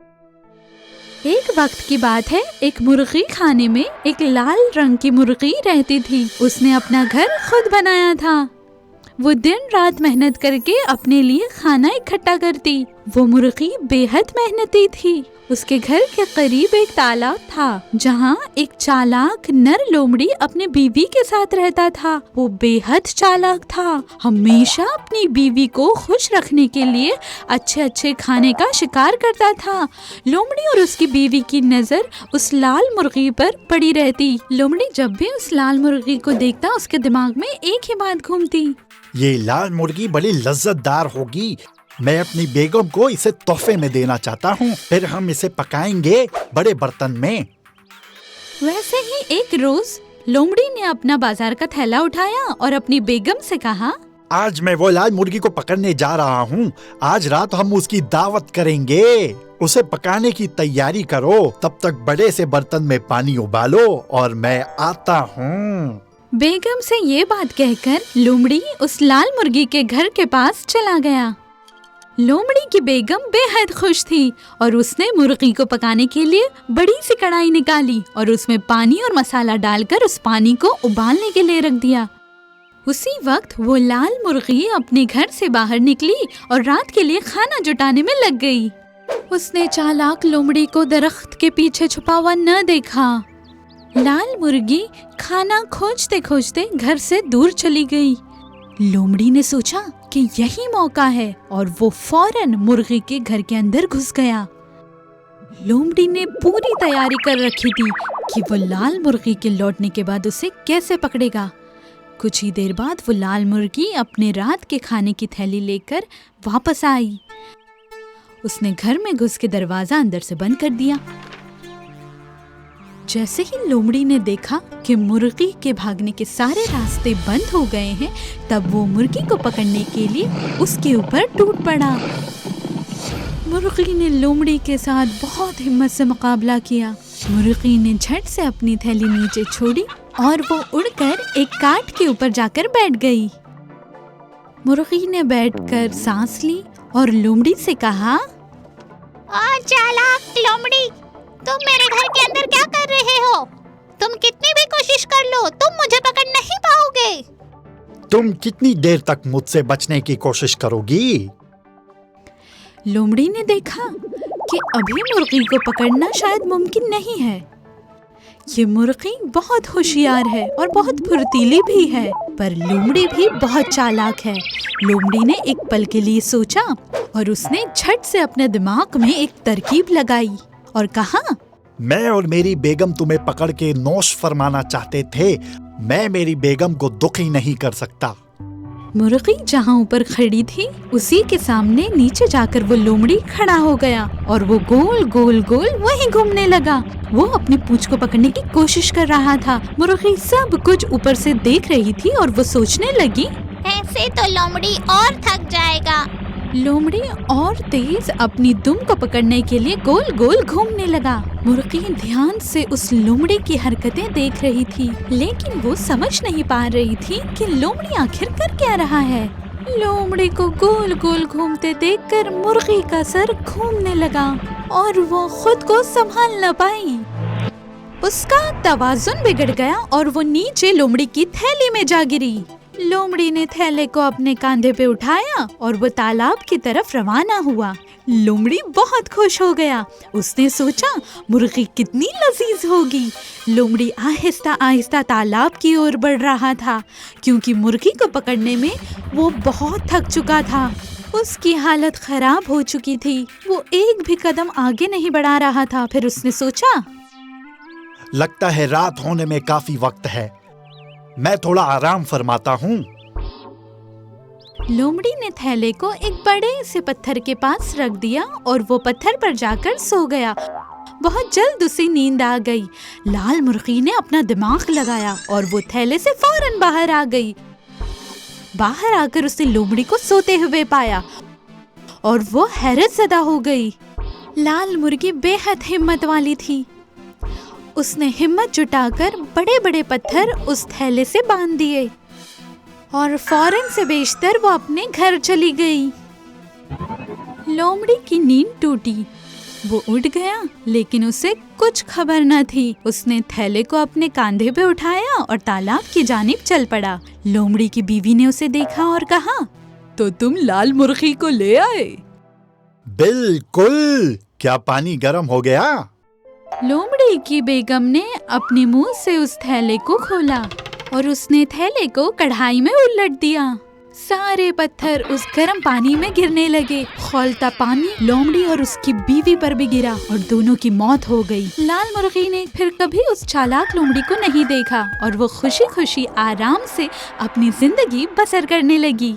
ایک وقت کی بات ہے، ایک مرغی خانے میں ایک لال رنگ کی مرغی رہتی تھی۔ اس نے اپنا گھر خود بنایا تھا۔ وہ دن رات محنت کر کے اپنے لیے کھانا اکٹھا کرتی۔ وہ مرغی بے حد محنتی تھی۔ اس کے گھر کے قریب ایک تالاب تھا جہاں ایک چالاک نر لومڑی اپنی بیوی کے ساتھ رہتا تھا۔ وہ بے حد چالاک تھا، ہمیشہ اپنی بیوی کو خوش رکھنے کے لیے اچھے کھانے کا شکار کرتا تھا۔ لومڑی اور اس کی بیوی کی نظر اس لال مرغی پر پڑی رہتی۔ لومڑی جب بھی اس لال مرغی کو دیکھتا اس کے دماغ میں ایک ہی بات گھومتی، یہ لال مرغی بڑی لذت دار ہوگی، میں اپنی بیگم کو اسے تحفے میں دینا چاہتا ہوں، پھر ہم اسے پکائیں گے بڑے برتن میں۔ ویسے ہی ایک روز لومڑی نے اپنا بازار کا تھیلا اٹھایا اور اپنی بیگم سے کہا، آج میں وہ لال مرغی کو پکڑنے جا رہا ہوں، آج رات ہم اس کی دعوت کریں گے، اسے پکانے کی تیاری کرو، تب تک بڑے سے برتن میں پانی ابالو اور میں آتا ہوں۔ بیگم سے یہ بات کہہ کر لومڑی اس لال مرغی کے گھر کے پاس چلا گیا۔ لومڑی کی بیگم بے حد خوش تھی اور اس نے مرغی کو پکانے کے لیے بڑی سی کڑھائی نکالی اور اس میں پانی اور مسالہ ڈال کر اس پانی کو ابالنے کے لیے رکھ دیا۔ اسی وقت وہ لال مرغی اپنے گھر سے باہر نکلی اور رات کے لیے کھانا جٹانے میں لگ گئی۔ اس نے چالاک لومڑی کو درخت کے پیچھے چھپا ہوا نہ دیکھا۔ لال مرغی کھانا کھوجتے کھوجتے گھر سے دور چلی گئی۔ لومڑی نے سوچا کہ یہی موقع ہے اور وہ فوراً مرغی کے گھر کے اندر گھس گیا۔ لومڑی نے پوری تیاری کر رکھی تھی کہ وہ لال مرغی کے لوٹنے کے بعد اسے کیسے پکڑے گا۔ کچھ ہی دیر بعد وہ لال مرغی اپنے رات کے کھانے کی تھیلی لے کر واپس آئی۔ اس نے گھر میں گھس کے دروازہ اندر سے بند کر دیا۔ جیسے ہی لومڑی نے دیکھا کہ مرغی کے بھاگنے کے سارے راستے بند ہو گئے ہیں، تب وہ مرغی کو پکڑنے کے لیے اس کے اوپر ٹوٹ پڑا۔ مرغی نے لومڑی کے ساتھ بہت ہمت سے مقابلہ کیا۔ مرغی نے جھٹ سے اپنی تھیلی نیچے چھوڑی اور وہ اڑ کر ایک کاٹ کے اوپر جا کر بیٹھ گئی۔ مرغی نے بیٹھ کر سانس لی اور لومڑی سے کہا، چالاک لومڑی، تم میرے گھر کے اندر کیا کر رہے ہو؟ تم کتنی بھی کوشش کر لو، تم مجھے پکڑ نہیں پاؤ گے۔ تم کتنی دیر تک مجھ سے بچنے کی کوشش کرو گی؟ لومڑی نے دیکھا کہ ابھی مرغی کو پکڑنا شاید ممکن نہیں ہے۔ یہ مرغی بہت ہوشیار ہے اور بہت پھرتیلی بھی ہے، پر لومڑی بھی بہت چالاک ہے۔ لومڑی نے ایک پل کے لیے سوچا اور اس نے جھٹ سے اپنے دماغ میں ایک ترکیب لگائی اور کہا، میں اور میری بیگم تمہیں پکڑ کے نوش فرمانا چاہتے تھے، میں میری بیگم کو دکھی نہیں کر سکتا۔ مرغی جہاں اوپر کھڑی تھی اسی کے سامنے نیچے جا کر وہ لومڑی کھڑا ہو گیا اور وہ گول گول وہیں گھومنے لگا۔ وہ اپنی پونچھ کو پکڑنے کی کوشش کر رہا تھا۔ مرغی سب کچھ اوپر سے دیکھ رہی تھی اور وہ سوچنے لگی، ایسے تو لومڑی اور تھک جائے گا۔ لومڑی اور تیز اپنی دم کو پکڑنے کے لیے گول گول گھومنے لگا۔ مرغی دھیان سے اس لومڑی کی حرکتیں دیکھ رہی تھی، لیکن وہ سمجھ نہیں پا رہی تھی کہ لومڑی آخر کر کیا رہا ہے۔ لومڑی کو گول گول گھومتے دیکھ کر مرغی کا سر گھومنے لگا اور وہ خود کو سنبھال نہ پائی۔ اس کا توازن بگڑ گیا اور وہ نیچے لومڑی کی تھیلی میں جا گری۔ لومڑی نے تھیلے کو اپنے کاندھے پہ اٹھایا اور وہ تالاب کی طرف روانہ ہوا۔ لومڑی بہت خوش ہو گیا۔ اس نے سوچا مرغی کتنی لذیذ ہوگی۔ لومڑی آہستہ آہستہ تالاب کی اور بڑھ رہا تھا کیونکہ مرغی کو پکڑنے میں وہ بہت تھک چکا تھا۔ اس کی حالت خراب ہو چکی تھی، وہ ایک بھی قدم آگے نہیں بڑھا رہا تھا۔ پھر اس نے سوچا، لگتا ہے رات ہونے میں کافی وقت ہے، میں تھوڑا آرام فرماتا ہوں۔ لومڑی نے تھیلے کو ایک بڑے سے پتھر کے پاس رکھ دیا اور وہ پتھر پر جا کر سو گیا۔ بہت جلد اسے نیند آ گئی۔ لال مرغی نے اپنا دماغ لگایا اور وہ تھیلے سے فوراً باہر آ گئی۔ باہر آ کر اسے لومڑی کو سوتے ہوئے پایا اور وہ حیرت زدہ ہو گئی۔ لال مرغی بے حد ہمت والی تھی۔ اس نے ہمت جٹا کر بڑے بڑے پتھر اس تھیلے سے باندھ دیے اور فوراً سے بیشتر وہ اپنے گھر چلی گئی۔ لومڑی کی نیند ٹوٹی۔ وہ اڑ گیا لیکن اسے کچھ خبر نہ تھی۔ اس نے تھیلے کو اپنے کاندھے پہ اٹھایا اور تالاب کی جانب چل پڑا۔ لومڑی کی بیوی نے اسے دیکھا اور کہا، تو تم لال مرغی کو لے آئے؟ بالکل، کیا پانی گرم ہو گیا؟ لومڑی کی بیگم نے اپنے منہ سے اس تھیلے کو کھولا اور اس نے تھیلے کو کڑھائی میں الٹ دیا۔ سارے پتھر اس گرم پانی میں گرنے لگے۔ کھولتا پانی لومڑی اور اس کی بیوی پر بھی گرا اور دونوں کی موت ہو گئی۔ لال مرغی نے پھر کبھی اس چالاک لومڑی کو نہیں دیکھا اور وہ خوشی خوشی آرام سے اپنی زندگی بسر کرنے لگی۔